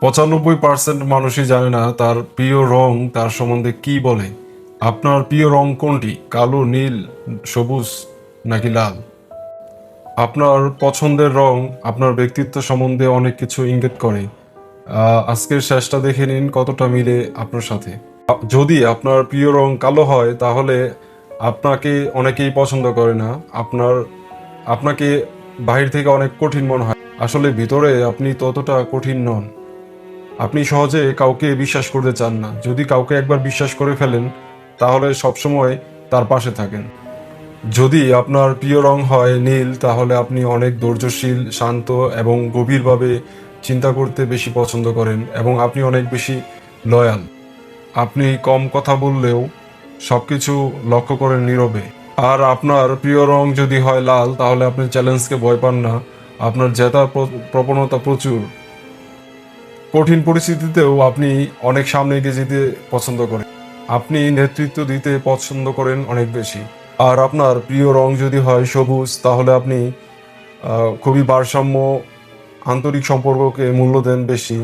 95% মানুষই জানে না তার প্রিয় রং তার সম্বন্ধে কি বলে। আপনার প্রিয় রং কোনটি? কালো, নীল, সবুজ নাকি লাল? আপনার পছন্দের রং আপনার ব্যক্তিত্ব সম্বন্ধে অনেক কিছু ইঙ্গিত করে। আজকের শেষটা দেখে নিন কতটা মিলে আপনার সাথে। যদি আপনার প্রিয় রং কালো হয় তাহলে আপনাকে অনেকেই পছন্দ করে না। আপনাকে বাহির থেকে অনেক কঠিন মনে হয়, আসলে ভিতরে আপনি ততটা কঠিন নন। আপনি সহজে কাউকে বিশ্বাস করতে চান না। যদি কাউকে একবার বিশ্বাস করে ফেলেন তাহলে সবসময় তার পাশে থাকেন। যদি আপনার প্রিয় রং হয় নীল তাহলে আপনি অনেক ধৈর্যশীল, শান্ত এবং গভীরভাবে চিন্তা করতে বেশি পছন্দ করেন এবং আপনি অনেক বেশি লয়াল। আপনি কম কথা বললেও সবকিছু লক্ষ্য করেন নীরবে। আর আপনার প্রিয় রং যদি হয় লাল তাহলে আপনি চ্যালেঞ্জকে ভয় পান না। আপনার জেতার প্রবণতা প্রচুর। কঠিন পরিস্থিতিতেও আপনি অনেক সামনে এগিয়ে যেতে পছন্দ করেন। আপনি নেতৃত্ব দিতে পছন্দ করেন অনেক বেশি। আর আপনার প্রিয় রং যদি হয় সবুজ তাহলে আপনি খুবই ভারসাম্য, আন্তরিক সম্পর্ককে মূল্য দেন বেশি।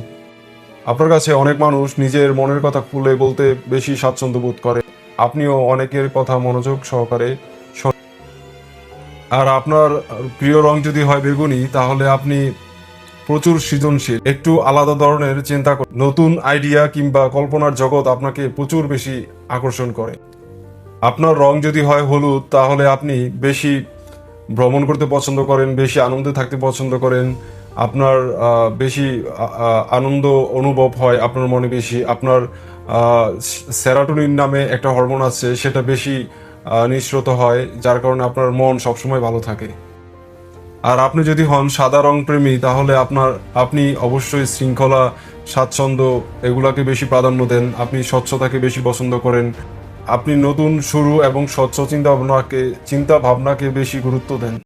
আপনার কাছে অনেক মানুষ নিজের মনের কথা খুলে বলতে বেশি স্বাচ্ছন্দ্য বোধ করে। আপনিও অনেকের কথা মনোযোগ সহকারে শোনেন। আর আপনার প্রিয় রং যদি হয় বেগুনি তাহলে আপনি প্রচুর সৃজনশীল, একটু আলাদা ধরনের চিন্তা করেন। নতুন আইডিয়া কিংবা কল্পনার জগৎ আপনাকে প্রচুর বেশি আকর্ষণ করে। আপনার রং যদি হয় হলুদ তাহলে আপনি বেশি ভ্রমণ করতে পছন্দ করেন, বেশি আনন্দে থাকতে পছন্দ করেন। আপনার বেশি আনন্দ অনুভব হয় আপনার মনে বেশি। আপনার সেরাটোনিন নামে একটা হরমোন আছে, সেটা বেশি নিঃসৃত হয়, যার কারণে আপনার মন সবসময় ভালো থাকে। আর আপনি যদি হন সাদা রং প্রেমী তাহলে আপনি অবশ্যই শৃঙ্খলা, স্বাচ্ছন্দ্য এগুলাকে বেশি প্রাধান্য দেন। আপনি স্বচ্ছতাকে বেশি পছন্দ করেন। আপনি নতুন শুরু এবং স্বচ্ছ চিন্তা ভাবনাকে বেশি গুরুত্ব দেন।